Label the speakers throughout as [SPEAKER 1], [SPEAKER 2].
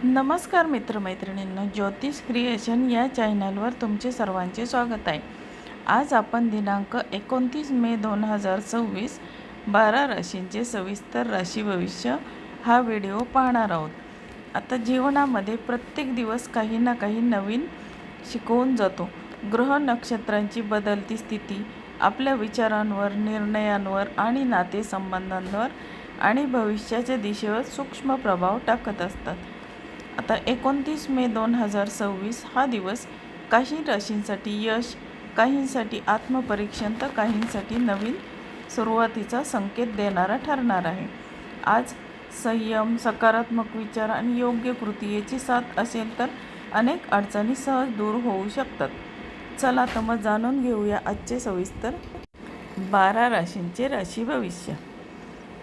[SPEAKER 1] नमस्कार मित्रमैत्रिणींनो, ज्योतिष क्रिएशन या चॅनलवर तुमचे सर्वांचे स्वागत आहे. आज आपण दिनांक 29 मे 2026 12 राशींचे सविस्तर राशी भविष्य हा व्हिडिओ पाहणार आहोत. आता जीवनामध्ये प्रत्येक दिवस काही ना काही नवीन शिकवून जातो. ग्रह नक्षत्रांची बदलती स्थिती आपल्या विचारांवर, निर्णयांवर आणि नातेसंबंधांवर आणि भविष्याच्या दिशेवर सूक्ष्म प्रभाव टाकत असतात. आता 29 मे 2026 हा दिवस काही राशींसाठी यश, काहींसाठी आत्मपरीक्षण तर काहींसाठी नवीन सुरुवातीचा संकेत देणारा ठरणार आहे. आज संयम, सकारात्मक विचार आणि योग्य कृती याची साथ असेल तर अनेक अडचणी सहज दूर होऊ शकतात. चला तर मग जाणून घेऊया आजचे सविस्तर 12 राशींचे राशी भविष्य.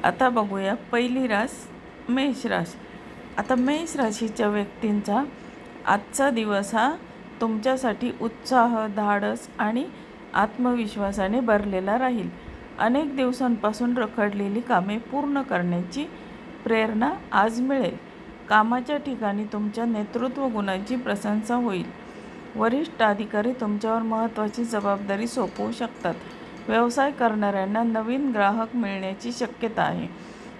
[SPEAKER 1] आता बघूया पहिली रास मेष राशी. आता मेष राशीच्या व्यक्तींचा आजचा दिवस हा तुमच्यासाठी उत्साह, धाडस आणि आत्मविश्वासाने भरलेला राहील. अनेक दिवसांपासून रखडलेली कामे पूर्ण करण्याची प्रेरणा आज मिळेल. कामाच्या ठिकाणी तुमच्या नेतृत्व गुणांची प्रशंसा होईल. वरिष्ठ अधिकारी तुमच्यावर महत्त्वाची जबाबदारी सोपवू शकतात. व्यवसाय करणाऱ्यांना नवीन ग्राहक मिळण्याची शक्यता आहे.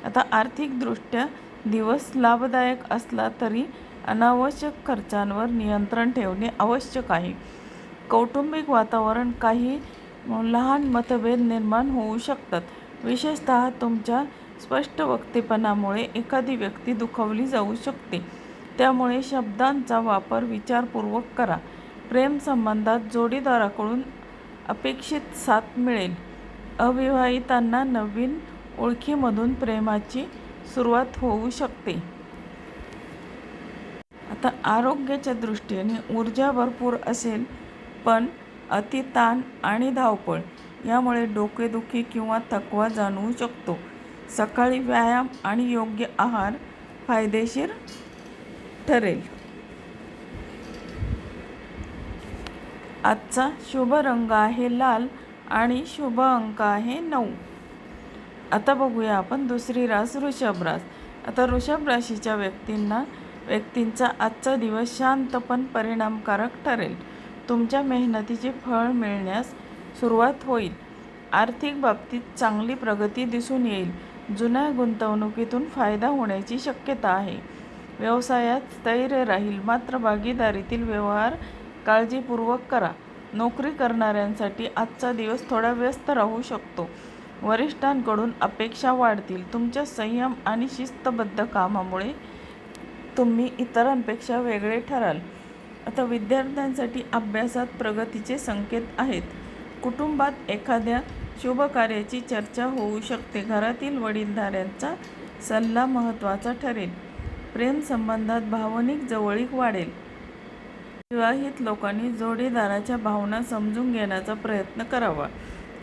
[SPEAKER 1] आता आर्थिकदृष्ट्या दिवस लाभदायक असला तरी अनावश्यक खर्चांवर नियंत्रण ठेवणे आवश्यक आहे. कौटुंबिक वातावरण काही लहान मतभेद निर्माण होऊ शकतात. विशेषतः तुमच्या स्पष्ट वक्तेपणामुळे एखादी व्यक्ती दुखावली जाऊ शकते. त्यामुळे शब्दांचा वापर विचारपूर्वक करा. प्रेम संबंधात जोडीदाराकडून अपेक्षित साथ मिळेल. अविवाहितांना नवीन ओळखीमधून प्रेमाची सुरुवात होऊ शकते. आता आरोग्याच्या दृष्टीने ऊर्जा भरपूर असेल, पण अतिताण आणि धावपळ यामुळे डोकेदुखी किंवा थकवा जाणवू शकतो. सकाळी व्यायाम आणि योग्य आहार फायदेशीर ठरेल. आजचा शुभ रंग आहे लाल आणि शुभ अंक आहे 9. आता बघूया आपण दुसरी रास वृषभ रास. आता वृषभ राशीच्या व्यक्तींचा आजचा दिवस शांत पण परिणामकारक ठरेल. तुमच्या मेहनतीचे फळ मिळण्यास सुरुवात होईल. आर्थिक बाबतीत चांगली प्रगती दिसून येईल. जुन्या गुंतवणुकीतून फायदा होण्याची शक्यता आहे. व्यवसायात स्थैर्य राहील, मात्र भागीदारीतील व्यवहार काळजीपूर्वक करा. नोकरी करणाऱ्यांसाठी आजचा दिवस थोडा व्यस्त राहू शकतो. वरिष्ठांकडून अपेक्षा वाढतील. तुमच्या संयम आणि शिस्तबद्ध कामामुळे तुम्ही इतरांपेक्षा वेगळे ठराल. आता विद्यार्थ्यांसाठी अभ्यासात प्रगतीचे संकेत आहेत. कुटुंबात एखाद्या शुभ कार्याची चर्चा होऊ शकते. घरातील वडीलधाऱ्यांचा सल्ला महत्त्वाचा ठरेल. प्रेम संबंधात भावनिक जवळीक वाढेल. विवाहित लोकांनी जोडीदाराच्या भावना समजून घेण्याचा प्रयत्न करावा.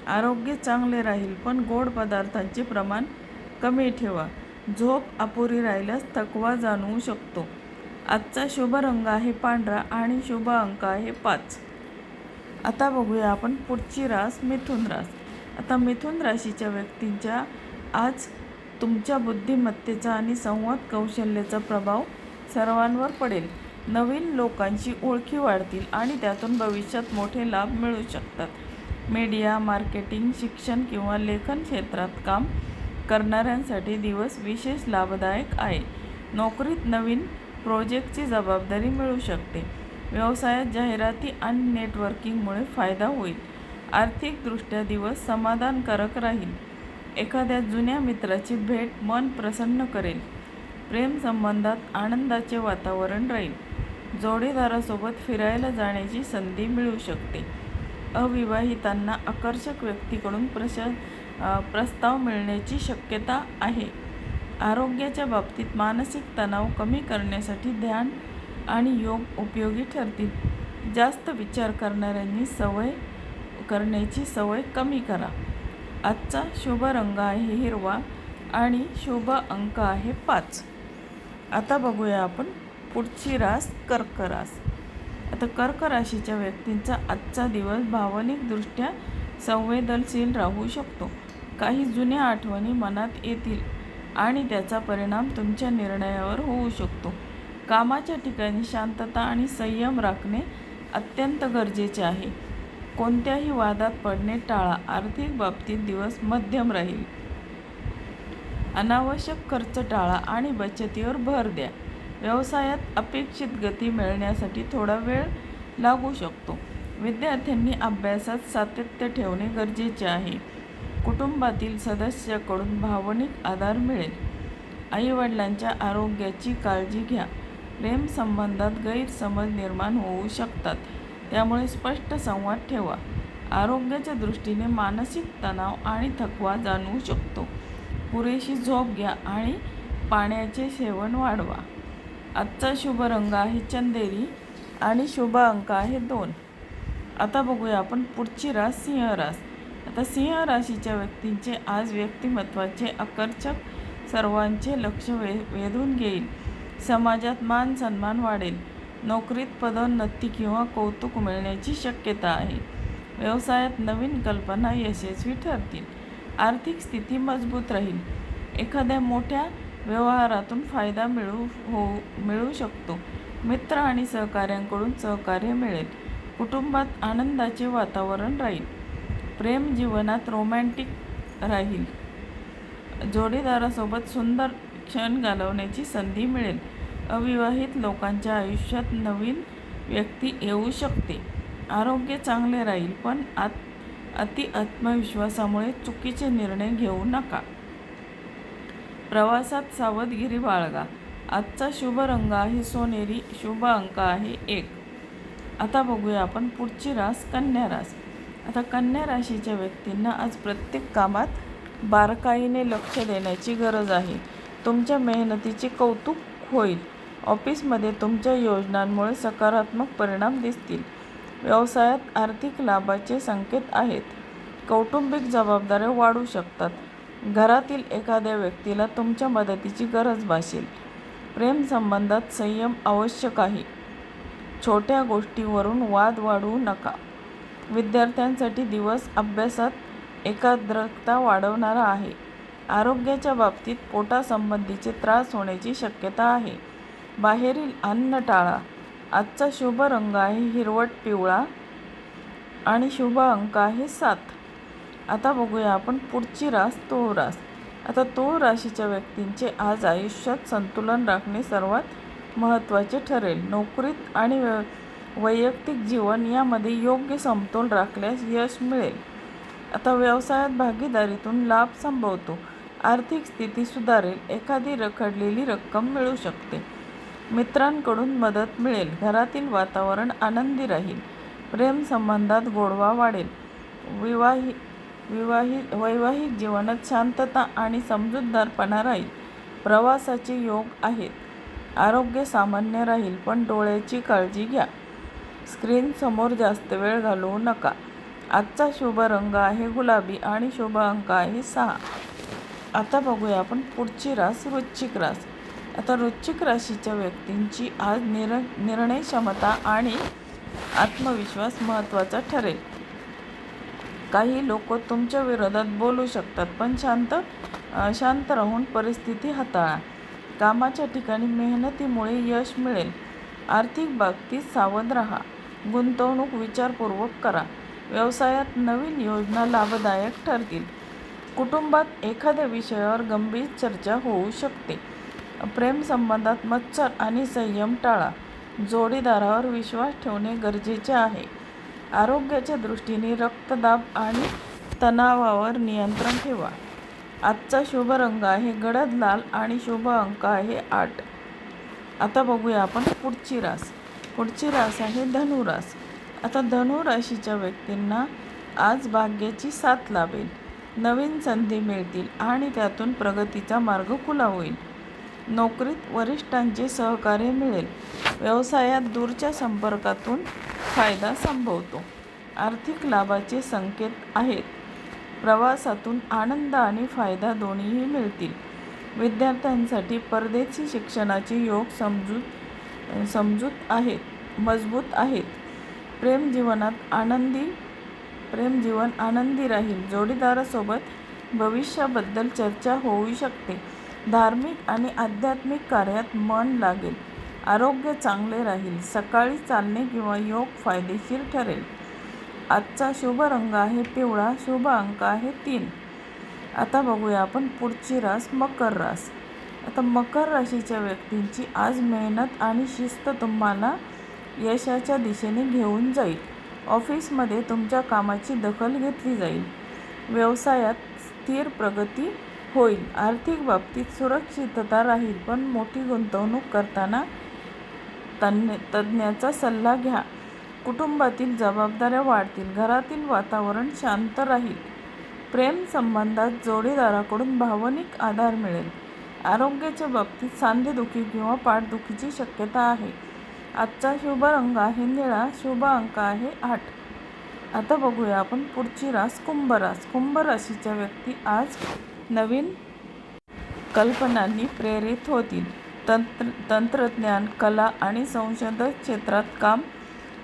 [SPEAKER 1] आरोग्य चांगले राहील, पण गोड पदार्थांचे प्रमाण कमी ठेवा. झोप अपुरी राहिल्यास थकवा जाणवू शकतो. आजचा शुभ रंग आहे पांढरा आणि शुभ अंक आहे 5. आता बघूया आपण पुढची रास मिथुन रास. आता मिथुन राशीच्या व्यक्तींच्या आज तुमच्या बुद्धिमत्तेचा आणि संवाद कौशल्याचा प्रभाव सर्वांवर पडेल. नवीन लोकांशी ओळखी वाढतील आणि त्यातून भविष्यात मोठे लाभ मिळू शकतात. मीडिया, मार्केटिंग, शिक्षण किंवा लेखन क्षेत्रात काम करणाऱ्यांसाठी दिवस विशेष लाभदायक आहे. नोकरीत नवीन प्रोजेक्टची जबाबदारी मिळू शकते. व्यवसायात जाहिराती आणि नेटवर्किंगमुळे फायदा होईल. आर्थिकदृष्ट्या दिवस समाधानकारक राहील. एखाद्या जुन्या मित्राची भेट मन प्रसन्न करेल. प्रेम संबंधात आनंदाचे वातावरण राहील. जोडीदारासोबत फिरायला जाण्याची संधी मिळू शकते. अविवाहितांना आकर्षक व्यक्तीकडून प्रस्ताव मिळण्याची शक्यता आहे. आरोग्याच्या बाबतीत मानसिक तणाव कमी करण्यासाठी ध्यान आणि योग उपयोगी ठरतील. जास्त विचार करण्याची सवय कमी करा. आजचा शुभ रंग आहे हिरवा आणि शुभ अंक आहे 5. आता बघूया आपण पुढची रास कर्क रास. आता कर्क राशीच्या व्यक्तींचा आजचा दिवस भावनिकदृष्ट्या संवेदनशील राहू शकतो. काही जुन्या आठवणी मनात येतील आणि त्याचा परिणाम तुमच्या निर्णयावर होऊ शकतो. कामाच्या ठिकाणी शांतता आणि संयम राखणे अत्यंत गरजेचे आहे. कोणत्याही वादात पडणे टाळा. आर्थिक बाबतीत दिवस मध्यम राहील. अनावश्यक खर्च टाळा आणि बचतीवर भर द्या. व्यवसायात अपेक्षित गती मिळण्यासाठी थोडा वेळ लागू शकतो. विद्यार्थ्यांनी अभ्यासात सातत्य ठेवणे गरजेचे आहे. कुटुंबातील सदस्याकडून भावनिक आधार मिळेल. आईवडिलांच्या आरोग्याची काळजी घ्या. प्रेम संबंधात गैरसमज निर्माण होऊ शकतात, त्यामुळे स्पष्ट संवाद ठेवा. आरोग्याच्या दृष्टीने मानसिक तणाव आणि थकवा जाणवू शकतो. पुरेशी झोप घ्या आणि पाण्याचे सेवन वाढवा. आजचा शुभ रंग आहे चंदेरी आणि शुभ अंक आहे 2. आता बघूया आपण पुढची रास सिंह रास. आता सिंह राशीच्या व्यक्तींचे आज व्यक्तिमत्वाचे आकर्षक सर्वांचे लक्ष वेधून घेईल. समाजात मान सन्मान वाढेल. नोकरीत पदोन्नती किंवा कौतुक मिळण्याची शक्यता आहे. व्यवसायात नवीन कल्पना यशस्वी ठरतील. आर्थिक स्थिती मजबूत राहील. एखाद्या मोठ्या व्यवहारातून फायदा मिळू शकतो. मित्र आणि सहकाऱ्यांकडून सहकार्य मिळेल. कुटुंबात आनंदाचे वातावरण राहील. प्रेम जीवनात रोमॅन्टिक राहील. जोडीदारासोबत सुंदर क्षण घालवण्याची संधी मिळेल. अविवाहित लोकांच्या आयुष्यात नवीन व्यक्ती येऊ शकते. आरोग्य चांगले राहील, पण अति आत्मविश्वासामुळे चुकीचे निर्णय घेऊ नका. प्रवासात सावधगिरी बाळगा. आजचा शुभ रंग आहे सोनेरी. शुभ अंक आहे 1. आता बघूया आपण पुढची रास कन्या रास. आता कन्या राशीच्या व्यक्तींना आज प्रत्येक कामात बारकाईने लक्ष देण्याची गरज आहे. तुमच्या मेहनतीचे कौतुक होईल. ऑफिसमध्ये तुमच्या योजनांमुळे सकारात्मक परिणाम दिसतील. व्यवसायात आर्थिक लाभाचे संकेत आहेत. कौटुंबिक जबाबदाऱ्या वाढू शकतात. घरातील एखाद्या व्यक्तीला तुमच्या मदतीची गरज भासेल. प्रेमसंबंधात संयम आवश्यक आहे. छोट्या गोष्टीवरून वाद वाढवू नका. विद्यार्थ्यांसाठी दिवस अभ्यासात एकाग्रता वाढवणारा आहे. आरोग्याच्या बाबतीत पोटासंबंधीचे त्रास होण्याची शक्यता आहे. बाहेरील अन्न टाळा. आजचा शुभ रंग आहे हिरवट पिवळा आणि शुभ अंक आहे 7. आता बघूया आपण पुढची रास तुळ रास. आता तुळ राशीच्या व्यक्तींचे आज आयुष्यात संतुलन राखणे सर्वात महत्त्वाचे ठरेल. नोकरीत आणि वैयक्तिक जीवन यामध्ये योग्य समतोल राखल्यास यश मिळेल. आता व्यवसायात भागीदारीतून लाभ संभवतो. आर्थिक स्थिती सुधारेल. एखादी रखडलेली रक्कम मिळू शकते. मित्रांकडून मदत मिळेल. घरातील वातावरण आनंदी राहील. प्रेमसंबंधात गोडवा वाढेल. वैवाहिक जीवनात शांतता आणि समजूतदारपणा राहील. प्रवासाचे योग आहेत. आरोग्य सामान्य राहील, पण डोळ्याची काळजी घ्या. स्क्रीनसमोर जास्त वेळ घालवू नका. आजचा शुभ रंग आहे गुलाबी आणि शुभ अंक आहे 6. आता बघूया आपण पुढची रास वृश्चिक रास. आता वृश्चिक राशीच्या व्यक्तींची आज निर्णय क्षमता आणि आत्मविश्वास महत्त्वाचा ठरेल. काही लोक तुमच्या विरोधात बोलू शकतात, पण शांत राहून परिस्थिती हाताळा. कामाच्या ठिकाणी मेहनतीमुळे यश मिळेल. आर्थिक बाबतीत सावध राहा. गुंतवणूक विचारपूर्वक करा. व्यवसायात नवीन योजना लाभदायक ठरतील. कुटुंबात एखाद्या विषयावर गंभीर चर्चा होऊ शकते. प्रेमसंबंधात मत्सर आणि संयम टाळा. जोडीदारावर विश्वास ठेवणे गरजेचे आहे. आरोग्याच्या दृष्टीने रक्तदाब आणि तणावावर नियंत्रण ठेवा. आजचा शुभ रंग आहे गडद लाल आणि शुभ अंक आहे 8. आता बघूया आपण पुढची रास. पुढची रास आहे धनुरास. आता धनु राशीच्या व्यक्तींना आज भाग्याची साथ लाभेल. नवीन संधी मिळतील आणि त्यातून प्रगतीचा मार्ग खुला होईल. नोकरीत वरिष्ठांचे सहकार्य मिळेल. व्यवसायात दूरच्या संपर्कातून फायदा संभवतो. आर्थिक लाभाचे संकेत आहेत. प्रवासातून आनंद आणि फायदा दोन्हीही मिळतील. विद्यार्थ्यांसाठी परदेशी शिक्षणाचे योग मजबूत आहेत. प्रेमजीवन आनंदी राहील. जोडीदारासोबत भविष्याबद्दल चर्चा होऊ शकते. धार्मिक आणि आध्यात्मिक कार्यात मन लागेल. आरोग्य चांगले राहील. सकाळी चालणे किंवा योग फायदेशीर ठरेल. आजचा शुभ रंग आहे पिवळा. शुभ अंक आहे 3. आता बघूया आपण पुढची रास मकर रास. आता मकर राशीच्या व्यक्तींची आज मेहनत आणि शिस्त तुम्हाला यशाच्या दिशेने घेऊन जाईल. ऑफिसमध्ये तुमच्या कामाची दखल घेतली जाईल. व्यवसायात स्थिर प्रगती होईल. आर्थिक बाबतीत सुरक्षितता राहील, पण मोठी गुंतवणूक करताना तज्ज्ञाचा सल्ला घ्या. कुटुंबातील जबाबदाऱ्या वाढतील. घरातील वातावरण शांत राहील. प्रेम संबंधात जोडीदाराकडून भावनिक आधार मिळेल. आरोग्याच्या बाबतीत सांधेदुखी किंवा पाठदुखीची शक्यता आहे. आजचा शुभ रंग आहे निळा. शुभ अंक आहे 8. आता बघूया आपण पुढची रास कुंभ रास. कुंभ राशीच्या व्यक्ती आज नवीन कल्पनांनी प्रेरित होतील. तंत्रज्ञान, कला आणि संशोधन क्षेत्रात काम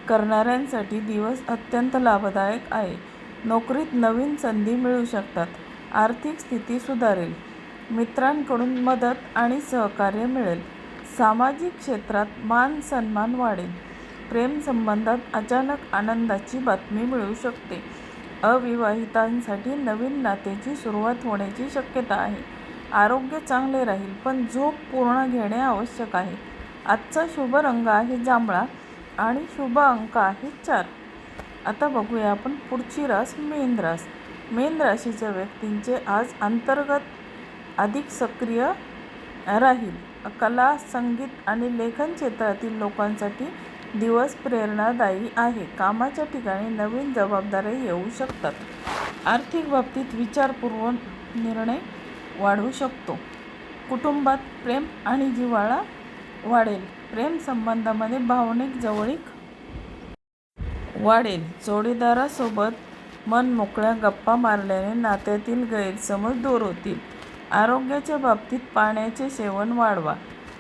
[SPEAKER 1] करणाऱ्यांसाठी दिवस अत्यंत लाभदायक आहे. नोकरीत नवीन संधी मिळू शकतात. आर्थिक स्थिती सुधारेल. मित्रांकडून मदत आणि सहकार्य मिळेल. सामाजिक क्षेत्रात मान सन्मान वाढेल. प्रेम संबंधात अचानक आनंदाची बातमी मिळू शकते. अविवाहितांसाठी नवीन नात्याची सुरुवात होण्याची शक्यता आहे. आरोग्य चांगले राहील, पण झोप पूर्ण घेणे आवश्यक आहे. आजचा शुभ रंग आहे जांभळा आणि शुभ अंक आहे 4. आता बघूया आपण पुढची रास मीन रास. मीन राशीच्या व्यक्तींचे आज अंतर्गत अधिक सक्रिय राहील. कला, संगीत आणि लेखन क्षेत्रातील लोकांसाठी दिवस प्रेरणादायी आहे. कामाच्या ठिकाणी नवीन जबाबदाऱ्या येऊ शकतात. आर्थिक बाबतीत विचारपूर्वक निर्णय वाढवू शकतो. कुटुंबात प्रेम आणि जिव्हाळा वाढेल. प्रेम संबंधामध्ये भावनिक जवळीक वाढेल. जोडीदारासोबत मन मोकळ्या गप्पा मारल्याने नात्यातील गैरसमज दूर होतील. आरोग्याच्या बाबतीत पाण्याचे सेवन वाढवा.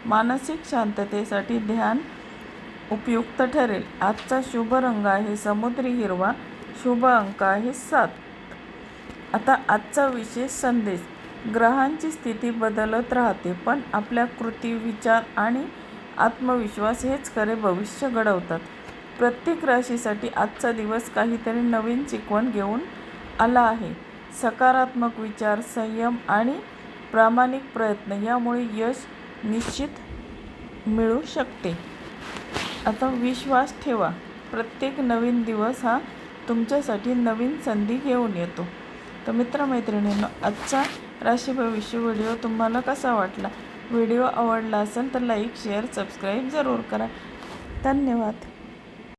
[SPEAKER 1] मानसिक शांततेसाठी ध्यान उपयुक्त ठरेल. आजचा शुभ रंग आहे समुद्री हिरवा. शुभ अंक आहे 7. आता आजचा विशेष संदेश. ग्रहांची स्थिती बदलत राहते, पण आपल्या कृती, विचार आणि आत्मविश्वास हेच खरे भविष्य घडवतात. प्रत्येक राशीसाठी आजचा दिवस काहीतरी नवीन शिकवण घेऊन आला आहे. सकारात्मक विचार, संयम आणि प्रामाणिक प्रयत्न यामुळे यश निश्चित मिळू शकते. आता विश्वास ठेवा. प्रत्येक नवीन दिवस हा तुमच्यासाठी नवीन संधी घेऊन येतो. तर मित्रमैत्रिणींनो, आजचा राशी भविष्य व्हिडिओ तुम्हाला कसा वाटला? व्हिडिओ आवडला असेल तर लाईक, शेअर, सबस्क्राईब जरूर करा. धन्यवाद.